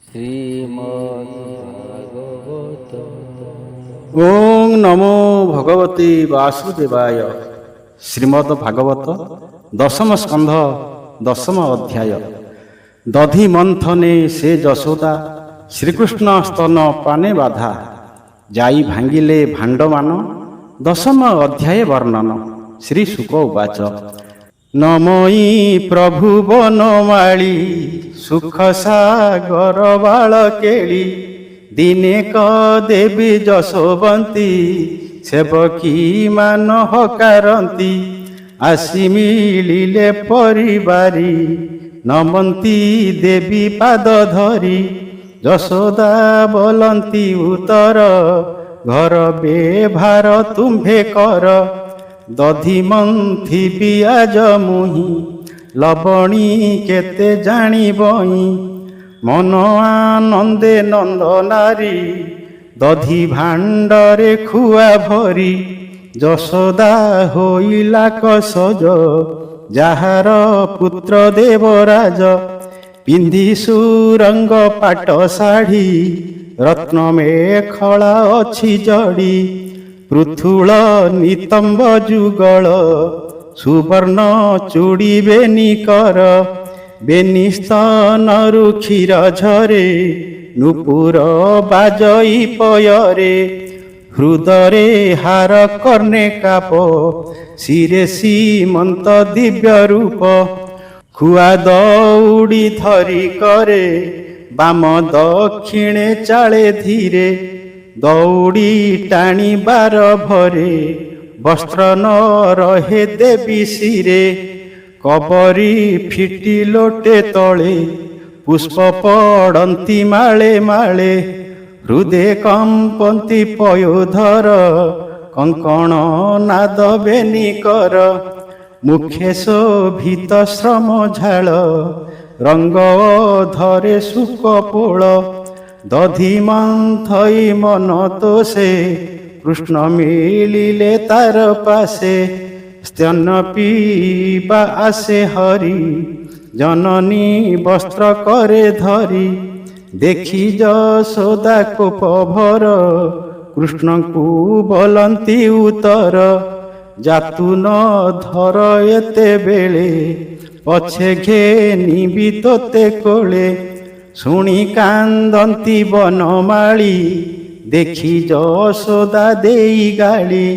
ଶ୍ରୀମଦ୍ଭାଗବତ। ଓଂ ନମୋ ଭଗବତେ ବାସୁଦେବାୟ। ଶ୍ରୀମଦ୍ ଭାଗବତ ଦଶମ ସ୍କନ୍ଧ ଦଶମ ଅଧ୍ୟାୟ। ଦଧି ମନ୍ଥନେ ସେ ଯଶୋଦା, ଶ୍ରୀକୃଷ୍ଣ ସ୍ତନ ପାନେ ବାଧା, ଯାଇ ଭାଙ୍ଗିଲେ ଭାଣ୍ଡମାନ। ଦଶମ ଅଧ୍ୟାୟ ବର୍ଣ୍ଣନ। ଶ୍ରୀ ଶୁକ ଉବାଚ। ନମଇ ପ୍ରଭୁ ବନମାଳି, ସୁଖ ସାଗର ବାଳ କେଳି, ଦିନେ କ ଦେବୀ ଯଶୋବନ୍ତୀ, ସେବକୀ ମାନ ହକାରନ୍ତି। ଆସି ମିଳିଲେ ପରିବାରୀ, ନମନ୍ତି ଦେବୀ ପାଦ ଧରି। ଯଶୋଦା ବୋଲନ୍ତି ଉତ୍ତର, ଘର ବେଭାର ତୁମ୍ଭେ କର। ଦଧି ମନ୍ଥିବି ଆଜ ମୁହିଁ, ଲବଣୀ କେତେ ଜାଣିବଇଁ। ମନ ଆନନ୍ଦେ ନନ୍ଦ ନାରୀ, ଦଧି ଭାଣ୍ଡରେ ଖୁଆ ଭରି। ଯଶୋଦା ହୋଇଲା କସଜ, ଯାହାର ପୁତ୍ର ଦେବରାଜ। ପିନ୍ଧି ସୁରଙ୍ଗ ପାଟ ଶାଢ଼ୀ, ରତ୍ନ ମେଖଳା ଅଛି ଜଡ଼ି। ପୃଥୁଳ ନିତମ୍ବ ଯୁଗଳ, ସୁବର୍ଣ୍ଣ ଚୁଡ଼ି ବେନି କର। ବେନି ସ୍ତନରୁ କ୍ଷୀର ଝରେ, ନୂପୁର ବାଜଇ ପୟରେ। ହୃଦରେ ହାର କର୍ଣ୍ଣେ କାପ, ଶିରେ ସୀମନ୍ତ ଦିବ୍ୟ ରୂପ। ଖୁଆ ଦଉଡ଼ି ଧରି କରେ, ବାମ ଦକ୍ଷିଣେ ଚାଳେ ଧୀରେ। ଦଉଡ଼ି ଟାଣିବାର ଭରେ, ବସ୍ତ୍ର ନ ରହେ ଦେବୀ ଶିରେ। କବରୀ ଫିଟି ଲୋଟେ ତଳେ, ପୁଷ୍ପ ପଡ଼ନ୍ତି ମାଳେ ମାଳେ। ହୃଦେ କମ୍ପନ୍ତି ପୟୋଧର, କଙ୍କଣ ନାଦ ବେନି କର। ମୁଖେ ଶୋଭିତ ଶ୍ରମ ଝାଳ, ରଙ୍ଗ ଧରେ ଶୁକ ପୋଳ। ଦଧି ମନ୍ଥଇ ମନ ତୋଷେ, କୃଷ୍ଣ ମିଳିଲେ ତାର ପାଶେ। ସ୍ତନ ପିଇବା ଆସେ ହରି, ଜନନୀ ବସ୍ତ୍ର କରେ ଧରି। ଦେଖି ଯଶୋଦା କୋପ ଭର, କୃଷ୍ଣଙ୍କୁ ବୋଲନ୍ତି ଉତ୍ତର। ଯାତୁ ନ ଧର ଏତେବେଳେ, ପଛେ ଘେନିବି ତୋତେ କୋଳେ। ଶୁଣି କାନ୍ଦନ୍ତି ବନମାଳି, ଦେଖି ଯଶୋଦା ଦେଇ ଗାଳି।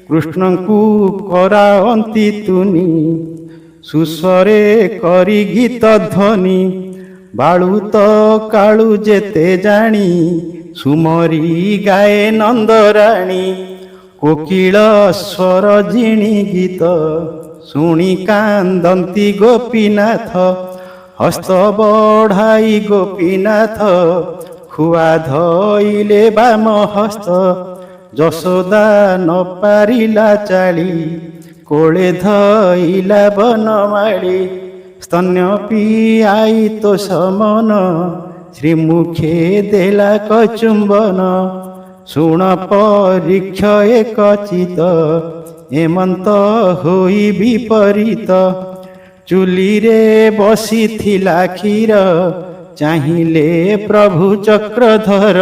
କୃଷ୍ଣଙ୍କୁ କରାଅନ୍ତି ତୁନି, ସୁସ୍ୱରେ କରି ଗୀତ ଧ୍ୱନି। ବାଳୁତ କାଳୁ ଯେତେ ଜାଣି, ସୁମରି ଗାଏ ନନ୍ଦରାଣୀ। କୋକିଳ ସ୍ୱର ଜିଣି ଗୀତ, ଶୁଣି କାନ୍ଦନ୍ତି ଗୋପୀନାଥ। ହସ୍ତ ବଢ଼ାଇ ଗୋପୀନାଥ, ଖୁଆ ଧଇଲେ ବାମ ହସ୍ତ। ଯଶୋଦା ନ ପାରିଲା ଚାଳି, କୋଳେ ଧଇଲା ବନମାଳି। ସ୍ତନ୍ୟ ପିଆଇ ତୋଷ ମନ, ଶ୍ରୀମୁଖେ ଦେଲା କଚୁମ୍ବନ। ଶୁଣ ପରୀକ୍ଷ ଏକଚିତ, ଏମନ୍ତ ହୋଇ ବିପରୀତ। ଚୁଲିରେ ବସିଥିଲା କ୍ଷୀର, ଚାହିଁଲେ ପ୍ରଭୁ ଚକ୍ରଧର।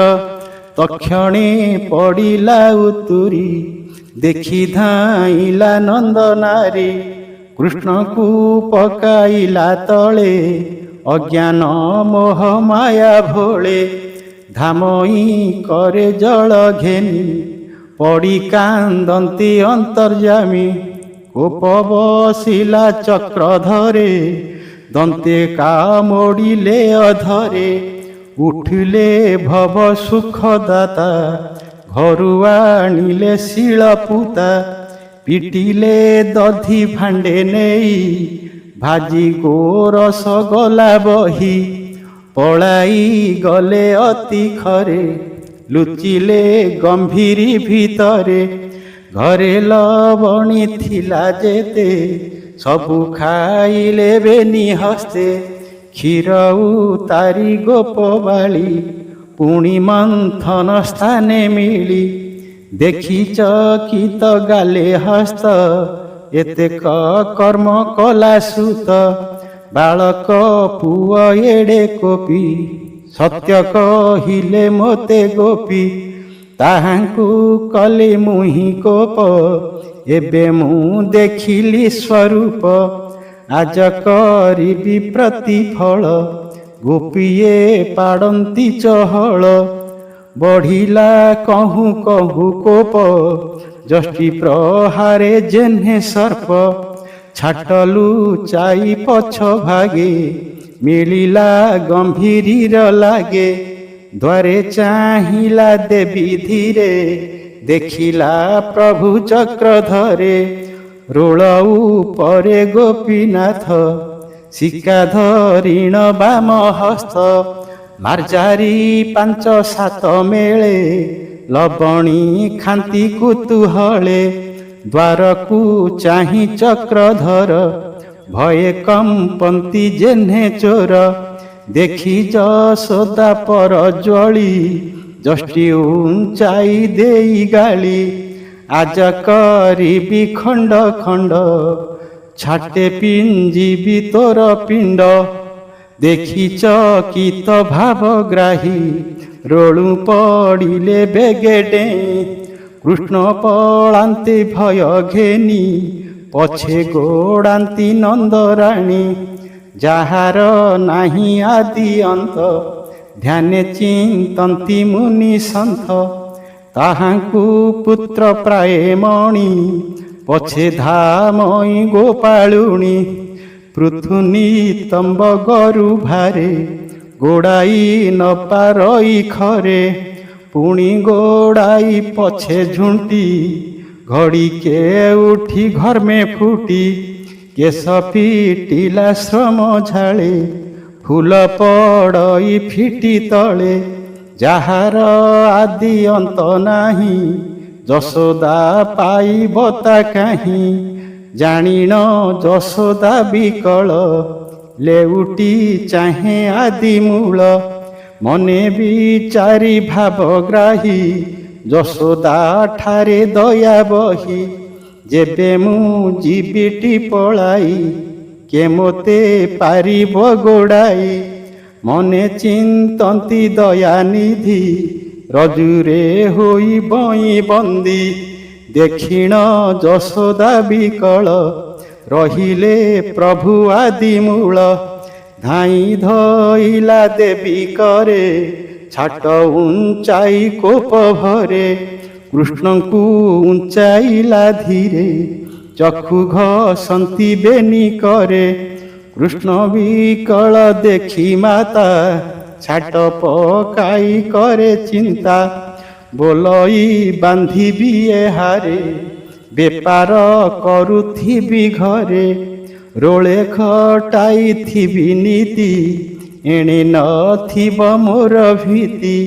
ତକ୍ଷଣେ ପଡ଼ିଲା ଉତୁରି, ଦେଖି ଧାଇଁଲା ନନ୍ଦ ନାରୀ। କୃଷ୍ଣଙ୍କୁ ପକାଇଲା ତଳେ, ଅଜ୍ଞାନ ମୋହ ମାୟା ଭୋଳେ। ଧାମଇ କରେ ଜଳ ଘେନି, ପଡ଼ି କାନ୍ଦନ୍ତି ଅନ୍ତର୍ଯାମୀ। କୋପ ବସିଲା ଚକ୍ରଧରେ, ଦନ୍ତେ କାମୋଡ଼ିଲେ ଅଧରେ। ଉଠିଲେ ଭବ ସୁଖଦାତା, ଘରୁ ଆଣିଲେ ଶିଳପୁତା। ପିଟିଲେ ଦଧି ଭାଣ୍ଡେ ନେଇ, ଭାଜି ଗୋରସ ଗଲା ବହି। ପଳାଇ ଗଲେ ଅତି ଖରେ, ଲୁଚିଲେ ଗମ୍ଭୀରି ଭିତରେ। ଘରେ ଲବଣୀ ଥିଲା ଯେତେ, ସବୁ ଖାଇଲେ ବେନି ହସ୍ତେ। କ୍ଷୀର ଉତାରି ଗୋପବାଳି, ପୁଣି ମନ୍ଥନ ସ୍ଥାନେ ମିଳି। ଦେଖି ଚକିତ ଗାଲେ ହସ୍ତ, ଏତେକ କର୍ମ କଲା ସୁତ। ବାଳକ ପୁଅ ଏଡ଼େ କୋପି, ସତ୍ୟ କହିଲେ ମୋତେ ଗୋପୀ, ତାହାଙ୍କୁ କଲି ମୁହିଁ କୋପ। ଏବେ ମୁଁ ଦେଖିଲି ସ୍ୱରୂପ, ଆଜ କରିବି ପ୍ରତିଫଳ। ଗୋପୀଏ ପାଡ଼ନ୍ତି ଚହଳ, ବଢ଼ିଲା କହୁଁ କହୁଁ କୋପ। ଯଷ୍ଟି ପ୍ରହାରେ ଯେହ୍ନେ ସର୍ପ, ଛାଟଲୁ ଚାଇ ପଛ ଭାଗେ। ମିଳିଲା ଗମ୍ଭୀର ଲାଗେ, ଦ୍ୱାରେ ଚାହିଁଲା ଦେବୀ ଧୀରେ। ଦେଖିଲା ପ୍ରଭୁ ଚକ୍ରଧରେ, ରୋଳ ଉପରେ ଗୋପୀନାଥ। ଶିକା ଧରିଣ ବାମ ହସ୍ତ, ମାର୍ଜାରି 5-7 ମେଳେ। ଲବଣୀ ଖାନ୍ତି କୁତୁହଳେ, ଦ୍ୱାରକୁ ଚାହିଁ ଚକ୍ରଧର। ଭୟେ କମ୍ପନ୍ତି ଯେହ୍ନେ ଚୋର, ଦେଖି ଯଶୋଦା ପର ଜ୍ୱଳି। ଯଷ୍ଟି ଉଞ୍ଚାଇ ଦେଇ ଗାଳି, ଆଜ କରିବି ଖଣ୍ଡ ଖଣ୍ଡ। ଛାଟେ ପିଞ୍ଜିବି ତୋର ପିଣ୍ଡ। ଦେଖି ଚକିତ ଭାବଗ୍ରାହୀ, ରୋଳୁ ପଡ଼ିଲେ ବେଗେ ଡେଇଁ। କୃଷ୍ଣ ପଳାନ୍ତି ଭୟ ଘେନି, ପଛେ ଗୋଡ଼ାନ୍ତି ନନ୍ଦରାଣୀ। ଯାହାର ନାହିଁ ଆଦି ଅନ୍ତ, ଧ୍ୟାନେ ଚିନ୍ତନ୍ତି ମୁନି ସନ୍ଥ। ତାହାଙ୍କୁ ପୁତ୍ର ପ୍ରାୟ ମଣି, ପଛେ ଧାମଇ ଗୋପାଳୁଣୀ। ପୃଥୁ ନିତମ୍ବ ଗରୁ ଭାରେ, ଗୋଡ଼ାଇ ନ ପାରଇ ଖରେ। ପୁଣି ଗୋଡ଼ାଇ ପଛେ ଝୁଣ୍ଟି, ଘଡ଼ିକେ ଉଠି ଘର୍ମେ ଫୁଟି। କେଶ ଫିଟିଲା ଶ୍ରମ ଝାଳେ, ଫୁଲ ପଡ଼ଇ ଫିଟି ତଳେ। ଯାହାର ଆଦି ଅନ୍ତ ନାହିଁ, ଯଶୋଦା ପାଇବ ତା କାହିଁ। ଜାଣିଣ ଯଶୋଦା ବିକଳ, ଲେଉଟି ଚାହେଁ ଆଦି ମୂଳ। ମନେ ବିଚାରି ଭାବଗ୍ରାହୀ, ଯଶୋଦା ଠାରେ ଦୟା ବହି। ଯେବେ ମୁଁ ଯିବିଟି ପଳାଇ, କେ ମୋତେ ପାରିବ ଗୋଡ଼ାଇ। ମନେ ଚିନ୍ତନ୍ତି ଦୟାନିଧି, ରଜୁରେ ହୋଇ ବଇଁ ବନ୍ଦୀ। ଦେଖିଣ ଯଶୋଦା ବିକଳ, ରହିଲେ ପ୍ରଭୁ ଆଦି ମୂଳ। ଧାଇଁ ଧଇଲା ଦେବୀ କରେ, ଛାଟ ଉଞ୍ଚାଇ କୋପ ଭରେ। କୃଷ୍ଣଙ୍କୁ ଉଞ୍ଚାଇଲା ଧୀରେ, ଚକ୍ଷୁ ଘଷନ୍ତି ବେନି କରେ। କୃଷ୍ଣ ବିକଳ ଦେଖି ମାତା, ଛାଟ ପକାଇ କରେ ଚିନ୍ତା। ବୋଲଇ ବାନ୍ଧିବି ଏହାରେ, ବେପାର କରୁଥିବି ଘରେ। ରୋଳେ ଖଟାଇଥିବି ନୀତି, ଏଣେ ନଥିବ ମୋର ଭୀତି।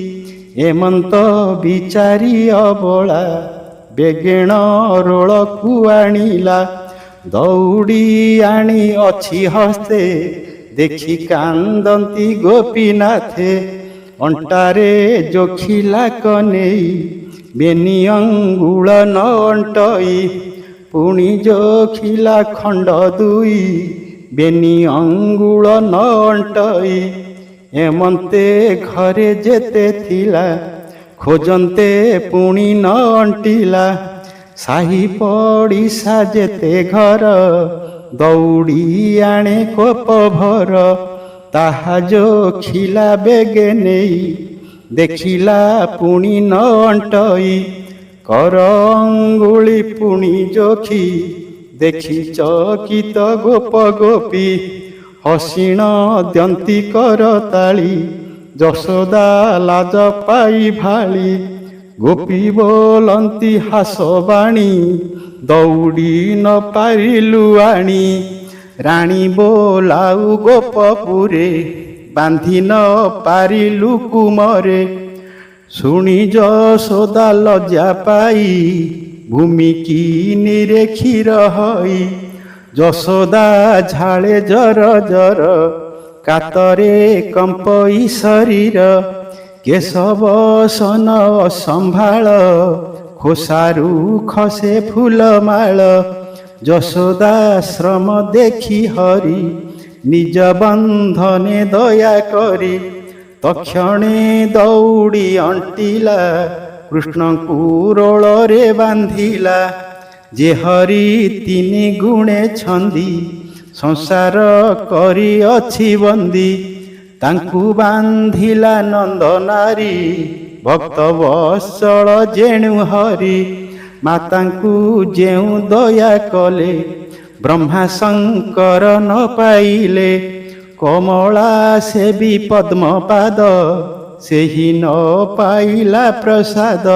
ଏମନ୍ତ ବିଚାରି ଅବଳା, ବେଗେଣ ରୋଳକୁ ଆଣିଲା। ଦଉଡ଼ି ଆଣି ଅଛି ହସ୍ତେ, ଦେଖି କାନ୍ଦନ୍ତି ଗୋପୀନାଥେ। ଅଣ୍ଟାରେ ଜୋଖିଲା କନେଇ, ବେନି ଅଙ୍ଗୁଳ ନ ଅଣ୍ଟଇ। ପୁଣି ଜୋଖିଲା ଖଣ୍ଡ ଦୁଇ, ବେନି ଅଙ୍ଗୁଳ ନ ଅଣ୍ଟଇ। ଏମନ୍ତେ ଘରେ ଯେତେ ଥିଲା, ଖୋଜନ୍ତେ ପୁଣି ନ ଅଣ୍ଟିଲା। ସାହି ପଡ଼ିଶା ଯେତେ ଘର, ଦଉଡ଼ି ଆଣେ କୋପ ଭର। ତାହା ଜୋଖିଲା ବେଗେ ନେଇ, ଦେଖିଲା ପୁଣି ନ ଅଣ୍ଟଇ। କର ଅଙ୍ଗୁଳି ପୁଣି ଜୋଖି, ଦେଖି ଚକିତ ଗୋପ ଗୋପୀ। ହସିଣ ଦ୍ୟନ୍ତି କର ତାଳି, ଯଶୋଦା ଲାଜ ପାଇ ଭାଳି। ଗୋପୀ ବୋଲନ୍ତି ହାସ ବାଣୀ, ଦଉଡ଼ି ନ ପାରିଲୁ ଆଣି। ରାଣୀ ବୋଲାଉ ଗୋପପୁରେ, ବାନ୍ଧି ନ ପାରିଲୁ କୁମରେ। ଶୁଣି ଯଶୋଦା ଲଜ୍ଜା ପାଇ, ଭୂମି କିନିରେ କ୍ଷୀର ହଇ। ଯଶୋଦା ଝାଳେ ଜର ଜର, କାତରେ କମ୍ପଇ ଶରୀର। କେଶବସନ ଅସମ୍ଭାଳ, ଖୋସାରୁ ଖସେ ଫୁଲମାଳ। ଯଶୋଦା ଶ୍ରମ ଦେଖି ହରି, ନିଜ ବନ୍ଧନେ ଦୟା କରି। ତକ୍ଷଣେ ଦୌଡ଼ି ଅଣ୍ଟିଲା କୃଷ୍ଣଙ୍କୁ ରୋଳରେ ବାନ୍ଧିଲା। ଯେ ହରି ତିନି ଗୁଣେ ଛନ୍ଦି ସଂସାର କରିଅଛି ବନ୍ଦୀ। ତାଙ୍କୁ ବାନ୍ଧିଲା ନନ୍ଦନାରୀ ଭକ୍ତ ବତ୍ସଳ ଯେଣୁ ହରି। ମାତାଙ୍କୁ ଯେଉଁ ଦୟା କଲେ ବ୍ରହ୍ମା ଶଙ୍କର ନ ପାଇଲେ। କମଳା ସେବି ପଦ୍ମପାଦ ସେହି ନ ପାଇଲା ପ୍ରସାଦ।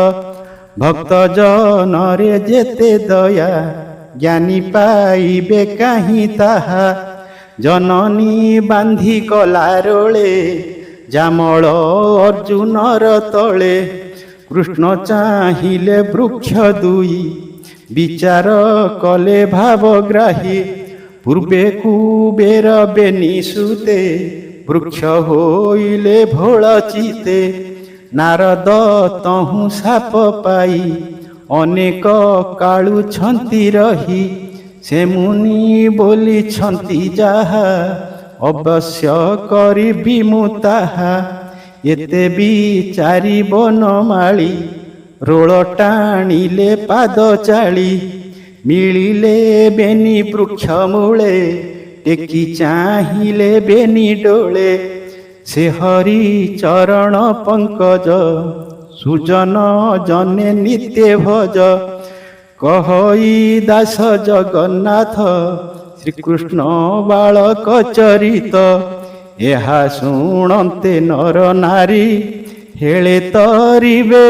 ଭକ୍ତ ଜନରେ ଯେତେ ଦୟା ଜ୍ଞାନୀ ପାଇବେ କାହିଁ ତାହା। ଜନନୀ ବାନ୍ଧି କଲା ରୋଳେ ଜାମଳ ଅର୍ଜୁନର ତଳେ। କୃଷ୍ଣ ଚାହିଁଲେ ବୃକ୍ଷ ଦୁଇ ବିଚାର କଲେ ଭାବଗ୍ରାହୀ। ପୂର୍ବେ କୁବେର ବେନି ସୁତେ ବୃକ୍ଷ ହୋଇଲେ ଭୋଳ ଚିତେ। ନାରଦ ତହୁଁ ସାପ ପାଇ ଅନେକ କାଳୁଛନ୍ତି ରହି। ସେ ମୁନି ବୋଲିଛନ୍ତି ଯାହା ଅବଶ୍ୟ କରିବି ମୁଁ ତାହା। ଏତେ ବିଚାରି ବନମାଳି ରୋଳ ଟାଣିଲେ ପାଦ ଚାଳି। ମିଳିଲେ ବେନି ବୃକ୍ଷ ମୂଳେ ଟେକି ଚାହିଁଲେ ବେନି ଡୋଳେ। ସେ ହରି ଚରଣ ପଙ୍କଜ ସୁଜନ ଜନେ ନିତ୍ୟ ଭଜ। କହଇ ଦାସ ଜଗନ୍ନାଥ ଶ୍ରୀକୃଷ୍ଣ ବାଳକ ଚରିତ। ଏହା ଶୁଣନ୍ତେ ନର ନାରୀ ହେଳେ ତରିବେ।